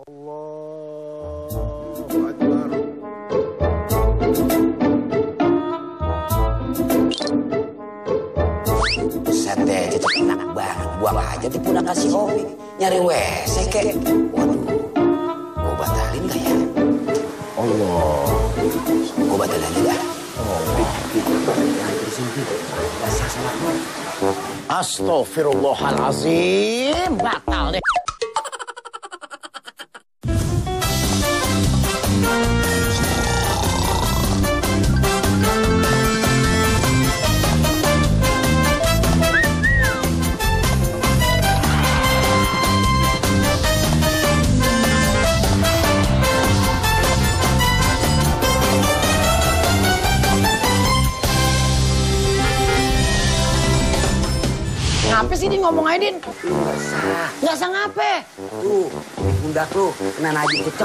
Allahu Akbar. Buset deh, cecep enak banget. Buang aja di pundak kasih Ovi. Nyari WC kek. Waduh, gue batalin gak ya? Allah, gue batalin aja dah. Astaghfirullahalazim, batal deh. Apa sih Din ngomong aja Din? Nggak sah ngape? Tuh, pundak lu kena najis cecek.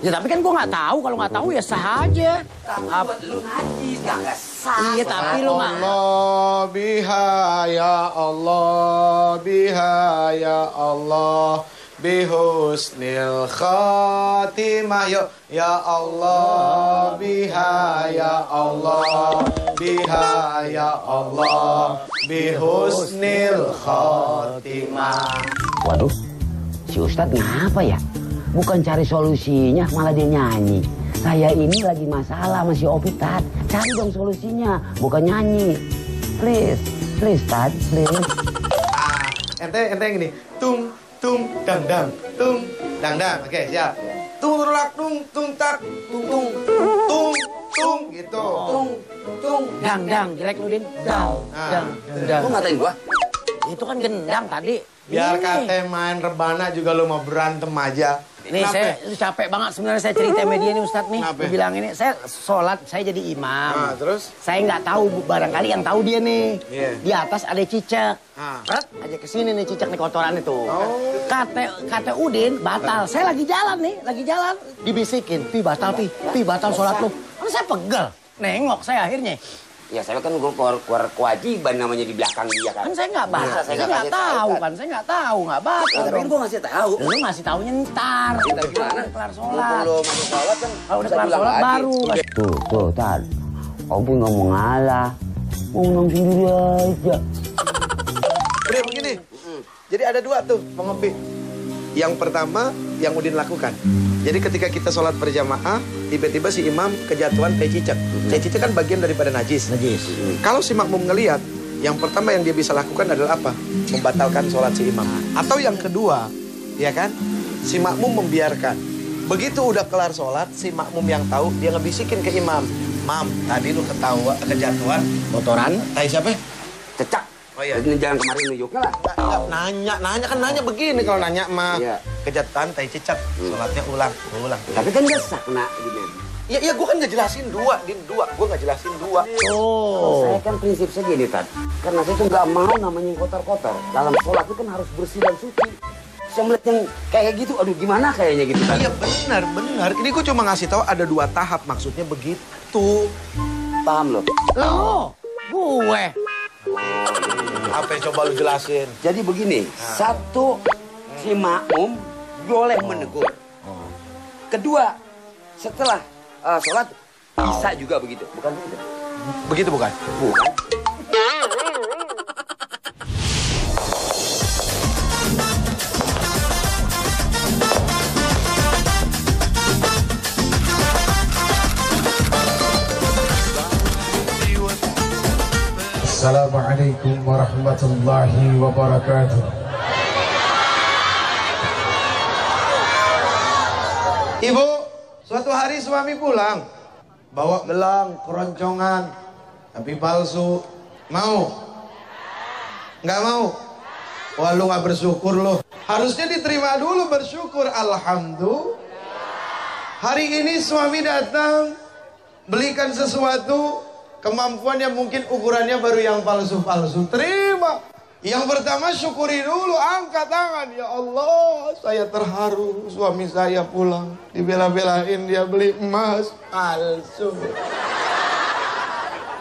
Ya tapi kan gua nggak tahu, kalau nggak tahu ya sah aja. Apa lu najis nggak sah? Iya tapi lu nggak. Allah biha ya Allah biha ya Allah bihusnil khatimah ya Allah biha ya Allah biha ya Allah bihusnil khatimah. Waduh, si Ustadz ngapa ya? Bukan cari solusinya, malah dia nyanyi. Saya ini lagi masalah sama si Opi, Tad. Cari dong solusinya, bukan nyanyi. Please, please, Tad, please. Ente yang ini. Tung, dang, dang. Oke, siap. Tung, tak, tung, gitu. Dang, jelek lu Din. Dang. Lu ngatain gua? Itu kan gendang tadi. Biar Ini. kate main rebana juga lu mau berantem aja. Nih saya capek banget sebenarnya saya cerita media nih Ustadz nih. Kenapa? Bilang ini saya sholat saya jadi imam. Nah, terus? Saya nggak tahu barangkali yang tahu dia nih. Iya. Di atas ada cicak. Ah. Ret, aja ke sini nih cicak nih kotoran itu. Oh. Kata Udin batal. Saya lagi jalan nih, dibisikin, pi batal sholat lu. Kan saya pegel. Nengok saya akhirnya. Ya saya kan gua keluar kewajiban namanya di belakang dia kan. Kan saya nggak batal. Saya nggak tahu kan. Saya nggak tahu, nggak batal. Tapi kan gua ngasih tahu. Lu ngasih taunya ntar. Ntar gimana? Kelar sholat. Belum masuk sholat kan. Kalau udah bisa kelar bilang sholat lagi. baru. Tuh, Tad. Opi ngomong ngalah. Ngomong sendiri aja. Udah begini. Jadi ada dua tuh pengopi. Yang pertama yang Udin lakukan. Jadi ketika kita sholat berjamaah, tiba-tiba si imam kejatuhan teh cicak. Teh cicak kan bagian daripada najis. Kalau si makmum ngelihat, yang pertama yang dia bisa lakukan adalah apa? Membatalkan sholat si imam. Atau yang kedua, ya kan? Si makmum membiarkan. Begitu udah kelar sholat, si makmum yang tahu, dia ngebisikin ke imam. Mam, tadi lu kejatuhan. Kotoran. Tai siapa? Cecak. Oh iya. Ini jangan kemarin nunjuknya lah. Nanya kan nanya begini kalau nanya mah. Iya. Kejatuhan tai cicak, sholatnya ulang. Tapi kan gak sah kena gitu. Iya, gue kan nggak jelasin dua. Gue nggak jelasin dua. Saya kan prinsip saya gini, Tad. Karena saya tuh nggak mau namanya yang kotor-kotor. Dalam sholat itu kan harus bersih dan suci. Saya melihat yang kayak gitu, aduh gimana kayaknya gitu, Tad. Iya benar. Ini gue cuma ngasih tahu ada dua tahap, maksudnya begitu. Paham lo? Lo, gue. Apa yang coba lu jelasin? Jadi begini, satu, si makmum boleh menegur. Kedua, setelah sholat bisa juga begitu, bukan begitu? Begitu bukan? Bukan. Assalamualaikum warahmatullahi wabarakatuh. Ibu, suatu hari suami pulang, bawa gelang, keroncongan, tapi palsu. Mau? Nggak mau? Wah, lu nggak bersyukur lu. Harusnya diterima dulu, bersyukur. Alhamdulillah. Hari ini suami datang, belikan sesuatu, kemampuan yang mungkin ukurannya baru yang palsu-palsu. Terima. Yang pertama syukuri dulu, angkat tangan. Ya Allah, saya terharu. Suami saya pulang, dibela-belain dia beli emas palsu.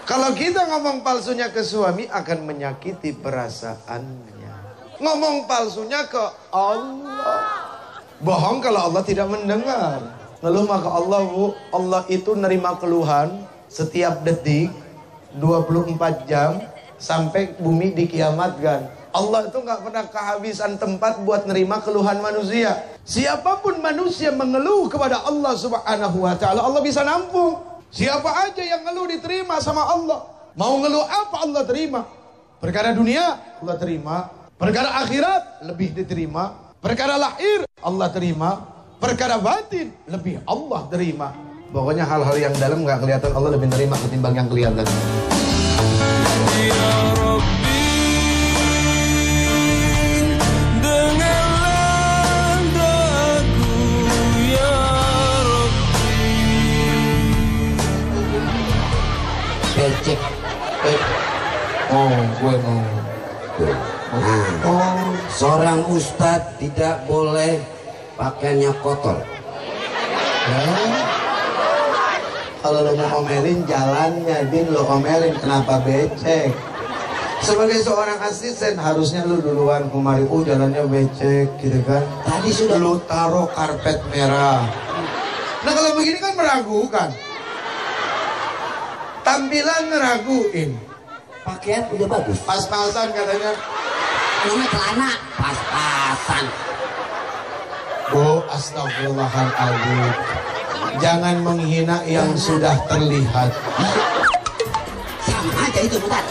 Kalau kita ngomong palsunya ke suami akan menyakiti perasaannya. Ngomong palsunya ke Allah. Bohong kalau Allah tidak mendengar. Ngeluh maka Allah, Bu, Allah itu nerima keluhan setiap detik 24 jam sampai bumi dikiamatkan. Allah itu nggak pernah kehabisan tempat buat nerima keluhan manusia. Siapapun manusia mengeluh kepada Allah Subhanahu wa taala, Allah bisa nampung. Siapa aja yang ngeluh diterima sama Allah. Mau ngeluh apa Allah terima. Perkara dunia Allah terima, perkara akhirat lebih diterima, perkara lahir Allah terima, perkara batin lebih Allah terima. Pokoknya hal-hal yang dalam nggak kelihatan Allah lebih terima ketimbang yang kelihatan. Ya Rabbi, dengarlah doaku ya Rabbi. Becek. Gue mau. Seorang ustadz tidak boleh pakaiannya kotor. Kalau lo mau omelin jalannya, Din, lo omelin kenapa becek. Sebagai seorang asisten harusnya lu duluan kemari, jalannya becek gitu kan. Tadi sudah lu taruh karpet merah. Nah kalau begini kan meragukan. Tampilan ngeraguin. pakaian udah bagus. Pas-pasan katanya. Namanya celana pas-pasan. Bu, astagfirullahaladzim. Jangan menghina yang sudah terlihat. Sama aja itu, Ustaz.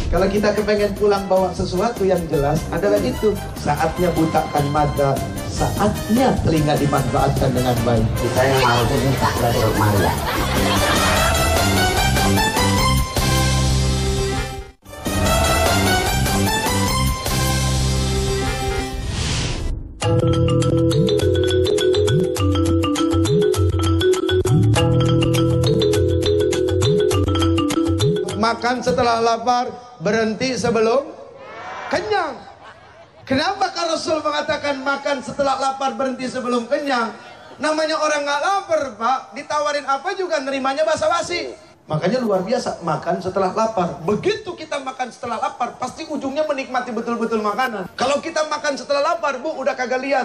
Kalau kita kepengen pulang bawa sesuatu yang jelas, adalah itu. Saatnya butakan mata, saatnya telinga dimanfaatkan dengan baik. Kita yang mau minta dari Rukmania. Makan setelah lapar, berhenti sebelum kenyang. Kenapa kalau Rasul mengatakan makan setelah lapar, berhenti sebelum kenyang? Namanya orang nggak lapar, Pak. Ditawarin apa juga nerimanya basa-basi. Makanya luar biasa, makan setelah lapar. Begitu kita makan setelah lapar, pasti ujungnya menikmati betul-betul makanan. Kalau kita makan setelah lapar, Bu, udah kagak lihat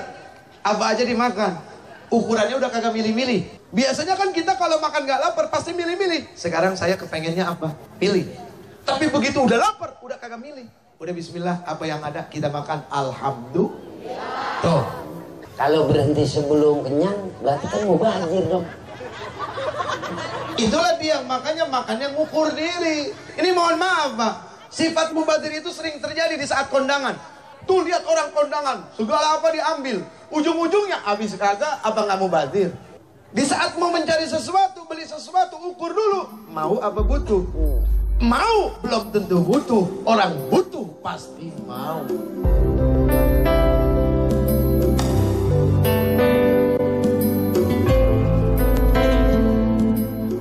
apa aja dimakan. Ukurannya udah kagak milih-milih. Biasanya kan kita kalau makan gak lapar pasti milih-milih. Sekarang saya kepengennya apa? Pilih. Tapi begitu udah lapar, udah kagak milih. Udah bismillah, apa yang ada kita makan. Alhamdulillah. Tuh. Kalau berhenti sebelum kenyang, berarti kan mau banjir dong. Itulah dia, makanya makannya ngukur diri. Ini mohon maaf, Pak. Sifat mubazir itu sering terjadi di saat kondangan. Tuh lihat orang kondangan, segala apa diambil. Ujung-ujungnya habis kagak, apa nggak mubazir. Di saat mau mencari sesuatu, beli sesuatu, ukur dulu. Mau apa butuh? Mau belum tentu butuh. Orang butuh pasti mau.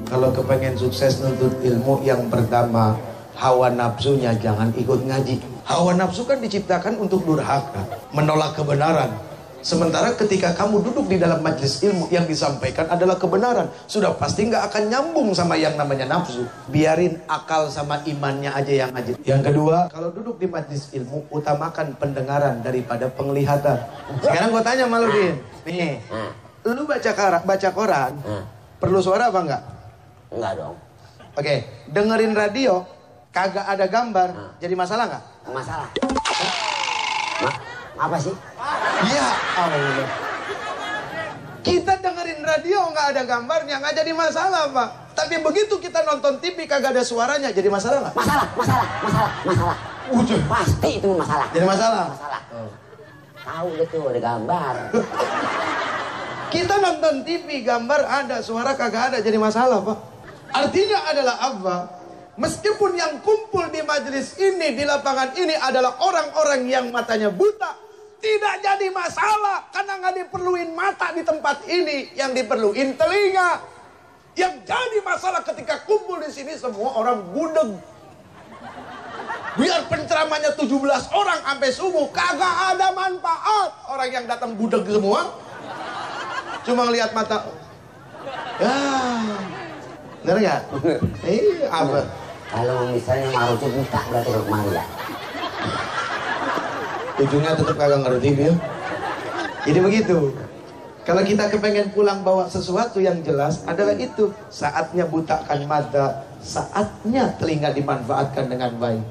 Kalau kepengen sukses nuntut ilmu, yang pertama, hawa nafsunya jangan ikut ngaji. Hawa nafsu kan diciptakan untuk durhaka, menolak kebenaran. Sementara ketika kamu duduk di dalam majelis ilmu, yang disampaikan adalah kebenaran, sudah pasti nggak akan nyambung sama yang namanya nafsu. Biarin akal sama imannya aja yang ngaji. Yang kedua, kalau duduk di majelis ilmu, utamakan pendengaran daripada penglihatan. Sekarang gue tanya sama lu, Din. Nih, lu baca koran, perlu suara apa enggak? Enggak dong. Oke, dengerin radio, kagak ada gambar, jadi masalah nggak? Masalah. Apa sih? Ya Allah. Kita dengerin radio nggak ada gambarnya, nggak jadi masalah, Pak. Tapi begitu kita nonton TV kagak ada suaranya, jadi masalah nggak? Masalah. Pasti itu masalah. Jadi masalah. Tahu deh tuh ada gambar. Kita nonton TV, gambar ada, suara kagak ada, jadi masalah, Pak. Artinya adalah apa? Meskipun yang kumpul di majelis ini, di lapangan ini adalah orang-orang yang matanya buta, tidak jadi masalah karena nggak diperluin mata di tempat ini, yang diperluin telinga. Yang jadi masalah ketika kumpul di sini semua orang budeg. Biar penceramahnya 17 orang sampai subuh, kagak ada manfaat. Orang yang datang budeg semua, cuma ngelihat mata. Ya, bener nggak? Apa? Kalau misalnya Marucu buta berarti ke kemari ya. Ujungnya tetap kagak ngerti dia. Jadi begitu. Kalau kita kepengen pulang bawa sesuatu yang jelas adalah itu. Saatnya butakan mata, saatnya telinga dimanfaatkan dengan baik.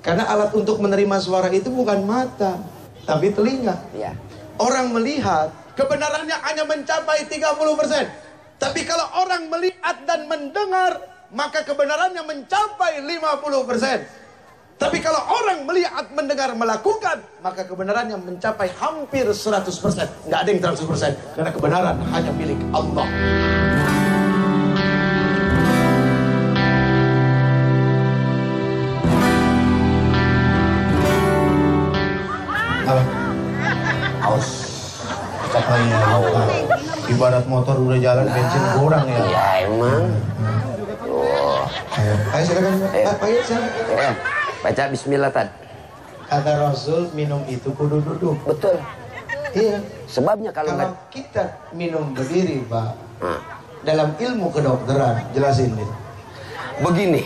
Karena alat untuk menerima suara itu bukan mata, tapi telinga. Iya. Orang melihat, kebenarannya hanya mencapai 30%. Tapi kalau orang melihat dan mendengar, maka kebenarannya mencapai 50%. Tapi kalau orang melihat, mendengar, melakukan, maka kebenarannya mencapai hampir 100%. Nggak ada yang 100%. Karena kebenaran hanya milik Allah. Apa? Aus. Apa ya? Ibarat motor udah jalan, bensin kurang ya. Iya emang. Ayo silakan. Ayo silakan. Ya. Baca bismillah Tad. Kata Rasul, minum itu kudu duduk. Betul. Iya. Sebabnya kalau kita minum berdiri, Pak. Dalam ilmu kedokteran, jelasin nih. begini.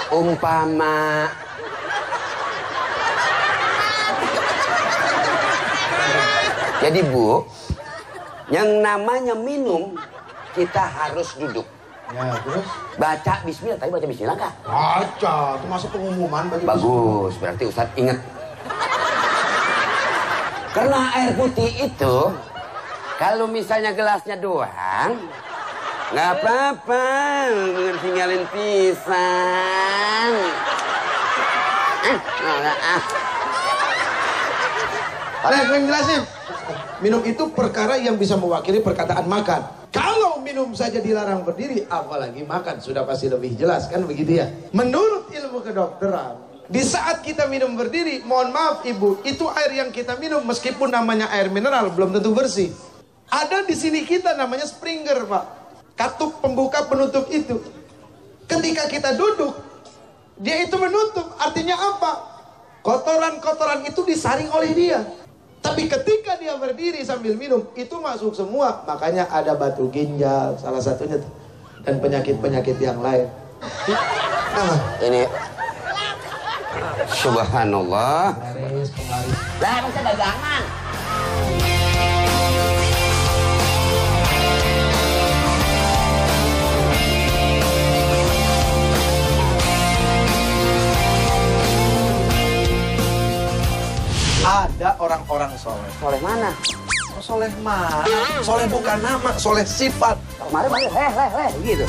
Umpama jadi Bu, yang namanya minum kita harus duduk. Ya, terus? Baca bismillah, tadi baca bismillah kah? Baca, itu masuk pengumuman bagi Bagus, berarti Ustadz ingat. Karena air putih itu, kalau misalnya gelasnya doang, nggak apa-apa, tinggalin pisang. Ada yang jelasin? Minum itu perkara yang bisa mewakili perkataan makan. Kalau minum saja dilarang berdiri, apalagi makan, sudah pasti lebih jelas, kan begitu ya? Menurut ilmu kedokteran, di saat kita minum berdiri, mohon maaf Ibu, itu air yang kita minum meskipun namanya air mineral belum tentu bersih. Ada di sini kita namanya springer, Pak. Katup pembuka penutup itu. Ketika kita duduk, dia itu menutup. Artinya apa? Kotoran-kotoran itu disaring oleh dia. Tapi ketika dia berdiri sambil minum, itu masuk semua. Makanya ada batu ginjal, salah satunya. Dan penyakit-penyakit yang lain. Ini subhanallah. Lah, bisa dagangan. Ada orang-orang soleh. Soleh mana? Soleh mana? Soleh bukan nama, soleh sifat. Kemarin gitu.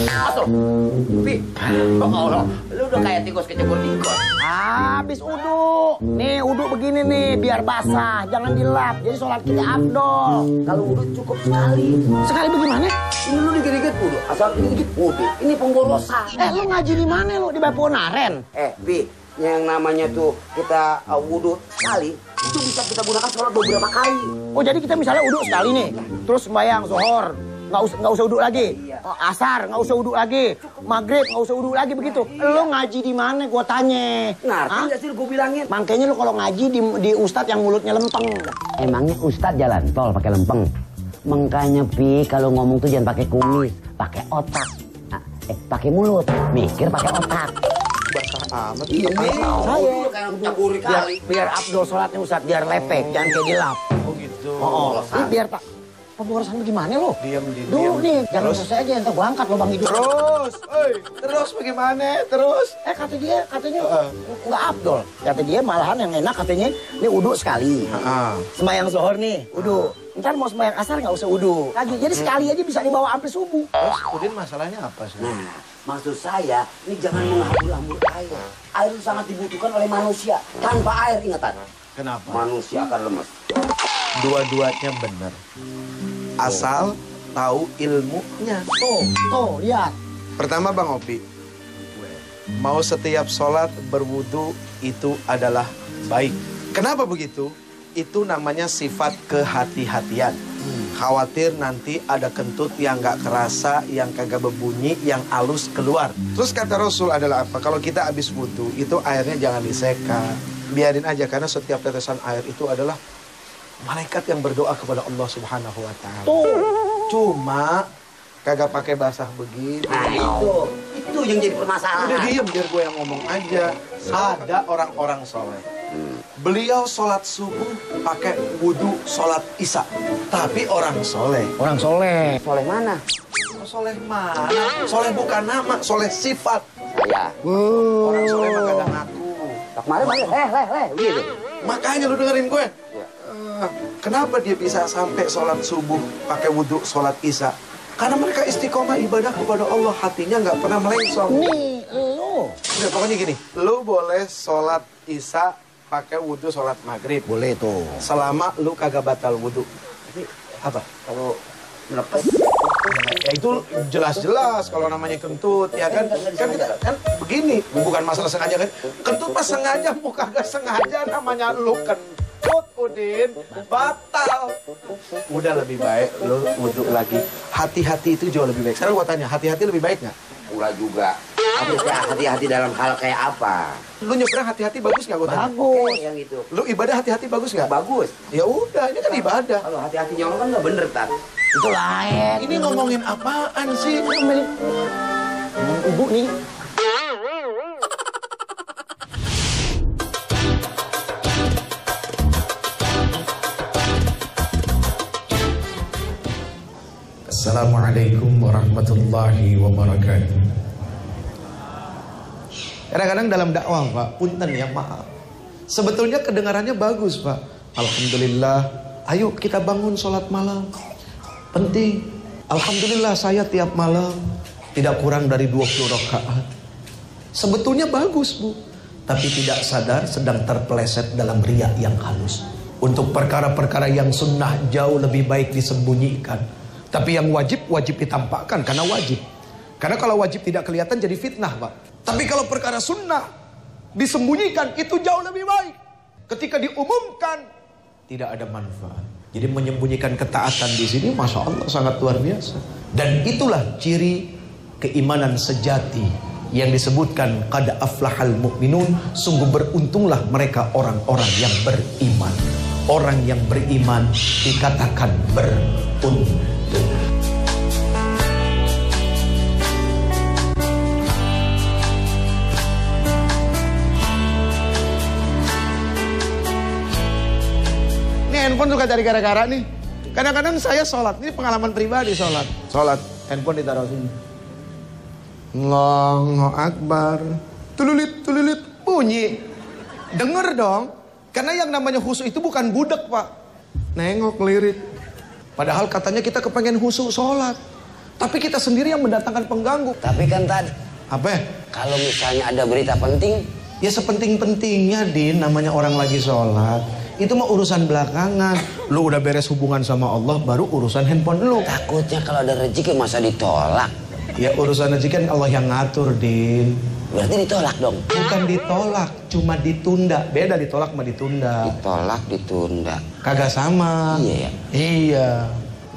Masuk. Pi, Allah, lu udah kayak tikus kecebur tikus. Habis uduk. Nih uduk begini nih biar basah, jangan dilap. Jadi sholat kita afdol. Kalau uduk cukup sekali. Sekali bagaimana? Ini lu dikit-dikit uduk, asal dikit-dikit uduk. Ini penggorosan. Lu ngaji di mana lu? Di Baponaren? Pi, yang namanya tuh kita wudhu sekali, itu bisa kita gunakan sholat beberapa kali. Oh jadi kita misalnya uduk sekali nih, terus sembahyang zuhur, nggak usah uduk lagi. Oh, asar nggak usah uduk lagi, maghrib nggak usah uduk lagi begitu. Lo ngaji di mana? Gua tanya. Ngerti nggak sih gue bilangin? Makanya lo kalau ngaji di ustadz yang mulutnya lempeng. Emangnya ustadz jalan tol pakai lempeng? Makanya Pi kalau ngomong tuh jangan pakai kumis, pakai otak. Pakai mulut, mikir pakai otak. Basah amat. Iya, Saya biar abdul sholatnya ustadz, biar lepek, jangan kayak dilap. Oh gitu. Ini biar tak. Pemborosan gimana lo? Diam. Dulu nih, jangan selesai aja, entar gua angkat lubang hidung. Terus bagaimana? Terus? Katanya nggak abdul. Kata dia malahan yang enak katanya, ini uduk sekali. Sembahyang zuhur nih, uduk. Ntar mau sembahyang asar nggak usah uduk. Lagi, jadi sekali aja bisa dibawa sampai subuh. Terus Udin masalahnya apa sih? Nah, maksud saya, ini jangan menghambur-hambur air. Air itu sangat dibutuhkan oleh manusia. Tanpa air, ingatan. Kenapa? Manusia akan lemas. Dua-duanya benar. Asal tahu ilmunya. Tuh, lihat. Pertama Bang Opi, mau setiap sholat berwudu itu adalah baik. Kenapa begitu? Itu namanya sifat kehati-hatian. Khawatir nanti ada kentut yang gak kerasa, yang kagak berbunyi, yang halus keluar. Terus kata Rasul adalah apa? Kalau kita habis wudu, itu airnya jangan diseka. Biarin aja, karena setiap tetesan air itu adalah malaikat yang berdoa kepada Allah Subhanahu wa Ta'ala. Cuma kagak pakai basah begini. Nah itu yang jadi permasalahan. Udah diem, biar gue yang ngomong aja. Ada orang-orang soleh. Beliau sholat subuh pakai wudhu sholat isya. Tapi orang soleh. Orang soleh. Soleh mana? Soleh mana? Soleh bukan nama, soleh sifat. Saya. Orang soleh mah kadang ngaku. Kemarin gitu. Makanya lu dengerin gue. Kenapa dia bisa sampai sholat subuh pakai wudhu sholat isya? Karena mereka istiqomah ibadah kepada Allah, hatinya nggak pernah melengsong. Nih, lo. Udah, pokoknya gini, lu boleh sholat isya pakai wudhu sholat maghrib. Boleh tuh. Selama lu kagak batal wudhu. Tapi apa? Kalau Melepas. ya itu jelas-jelas kalau namanya kentut, ya kan? Kan begini, bukan masalah sengaja kan? Kentut pas sengaja, mau kagak sengaja, namanya lu kentut, Udin, batal. Udah lebih baik lu wudhu lagi. Hati-hati itu jauh lebih baik. Sekarang gua tanya, hati-hati lebih baik nggak? Enggak juga. Tapi hati-hati dalam hal kayak apa? Lu nyebrang hati-hati bagus nggak gua tanya? Bagus. Yang itu. Lu ibadah hati-hati bagus nggak? Bagus. Ya udah, ini kan ibadah. Kalau hati-hati nyolong kan nggak bener, Tat. Itu lain. Ini ngomongin apaan sih? Ibu nih. Assalamualaikum warahmatullahi wabarakatuh. Kadang-kadang dalam dakwah, Pak, punten ya, maaf. Sebetulnya kedengarannya bagus, Pak. Alhamdulillah, ayo kita bangun sholat malam. Penting. Alhamdulillah saya tiap malam tidak kurang dari 20 rakaat. Sebetulnya bagus, Bu. Tapi tidak sadar sedang terpeleset dalam riya yang halus. Untuk perkara-perkara yang sunnah jauh lebih baik disembunyikan. Tapi yang wajib ditampakkan karena wajib. Karena kalau wajib tidak kelihatan jadi fitnah, Pak. Tapi kalau perkara sunnah disembunyikan itu jauh lebih baik. Ketika diumumkan tidak ada manfaat. Jadi menyembunyikan ketaatan di sini, masya Allah, sangat luar biasa. Dan itulah ciri keimanan sejati yang disebutkan qad aflahal mu'minun. Sungguh beruntunglah mereka orang-orang yang beriman. Orang yang beriman dikatakan beruntung. Handphone suka cari gara-gara nih. Kadang-kadang saya sholat, ini pengalaman pribadi sholat. Sholat, handphone ditaruh sini. Allahu Akbar. Tululit, bunyi. Denger dong. Karena yang namanya khusyuk itu bukan budek, Pak. Nengok, lirik. Padahal katanya kita kepengen khusyuk sholat. Tapi kita sendiri yang mendatangkan pengganggu. Tapi kan tadi, Apa? kalau misalnya ada berita penting, Ya sepenting-pentingnya, Din, namanya orang lagi sholat. Itu mah urusan belakangan. Lu udah beres hubungan sama Allah, baru urusan handphone lu. takutnya kalau ada rezeki masa ditolak. Ya urusan rezeki kan Allah yang ngatur, Din. Berarti ditolak dong. Bukan ditolak, cuma ditunda. Beda ditolak sama ditunda. Ditolak, ditunda. Kagak sama. Iya ya? Iya.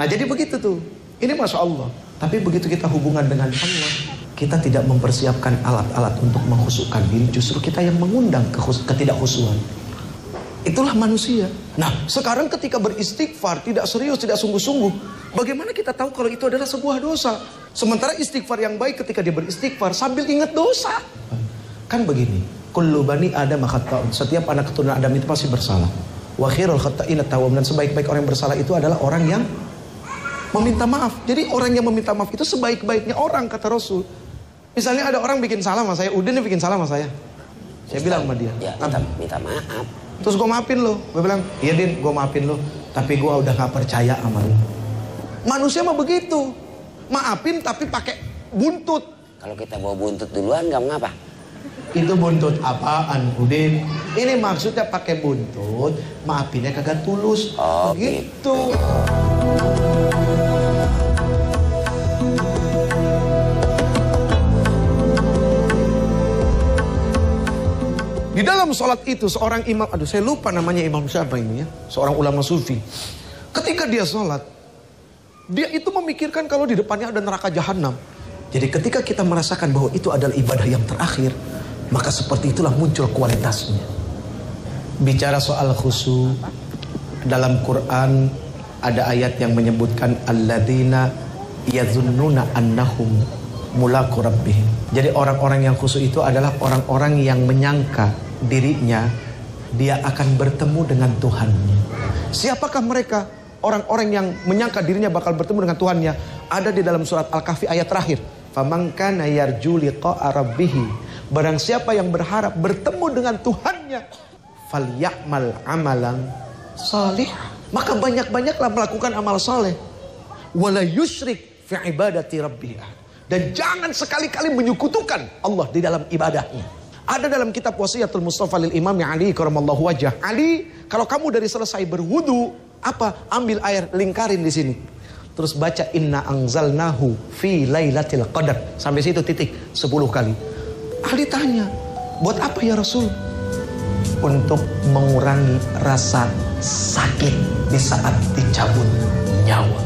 Nah jadi begitu tuh. Ini Masya Allah. Tapi begitu kita hubungan dengan Allah, kita tidak mempersiapkan alat-alat untuk mengkhusukkan diri. Justru kita yang mengundang ketidakhusuan. Itulah manusia. Nah sekarang ketika beristighfar tidak serius, tidak sungguh-sungguh, bagaimana kita tahu kalau itu adalah sebuah dosa? Sementara istighfar yang baik ketika dia beristighfar sambil ingat dosa. Kan begini, kullu bani Adam khata'un. Setiap anak keturunan Adam itu pasti bersalah. Wa khairul khata'ina tawwabun. Dan sebaik-baik orang yang bersalah itu adalah orang yang meminta maaf. Jadi orang yang meminta maaf itu sebaik-baiknya orang, kata Rasul. Misalnya ada orang bikin salah sama saya, Udin nih bikin salah sama saya. Saya bilang sama dia, Ya, minta maaf. terus gue maafin lo. Gue bilang, iya Din, gue maafin lo. Tapi gue udah gak percaya sama lo. Manusia mah begitu. Maafin tapi pakai buntut. Kalau kita bawa buntut duluan nggak mengapa. Itu buntut apaan, Udin? Ini maksudnya pakai buntut, maafinnya kagak tulus. Oh, begitu. Di dalam sholat itu seorang imam, aduh saya lupa namanya imam siapa ini ya, seorang ulama sufi. Ketika dia sholat, Dia itu memikirkan kalau di depannya ada neraka jahanam. Jadi ketika kita merasakan bahwa itu adalah ibadah yang terakhir, maka seperti itulah muncul kualitasnya. Bicara soal khusyuk, dalam Quran ada ayat yang menyebutkan alladzina yazunnuna annahum mulaqu rabbihim. Jadi orang-orang yang khusyuk itu adalah orang-orang yang menyangka dirinya dia akan bertemu dengan Tuhannya. Siapakah mereka? Orang-orang yang menyangka dirinya bakal bertemu dengan Tuhannya. Ada di dalam surat Al-Kahfi ayat terakhir. Faman kana yarju liqa'a rabbih. Barang siapa yang berharap bertemu dengan Tuhannya, falyamal amalan salih. Maka banyak-banyaklah melakukan amal saleh. Wala yusyrik fi ibadati rabbih. Dan jangan sekali-kali menyekutukan Allah di dalam ibadahnya. Ada dalam kitab Wasiyatul Mustafa lil Imam Ali karamallahu wajah. Ali, kalau kamu dari selesai berwudu, apa? Ambil air, lingkarin di sini. Terus baca inna anzalnahu fi lailatul qadar. Sampai situ titik 10 kali. Ali tanya, buat apa ya Rasul? Untuk mengurangi rasa sakit di saat dicabut nyawa.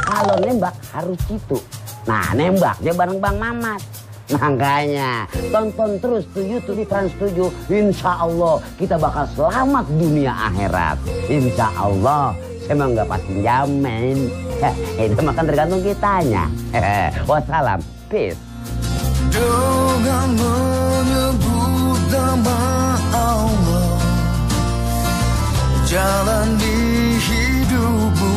Kalau nembak harus gitu. Nah, nembaknya bareng Bang Mamat. Makanya tonton terus tuh YouTube di Trans 7. Insya Allah kita bakal selamat dunia akhirat. Insya Allah. Saya mah nggak pasti jamin. Itu makan tergantung kitanya. Wassalam. Peace. Dengan menyebut nama Allah, jalan di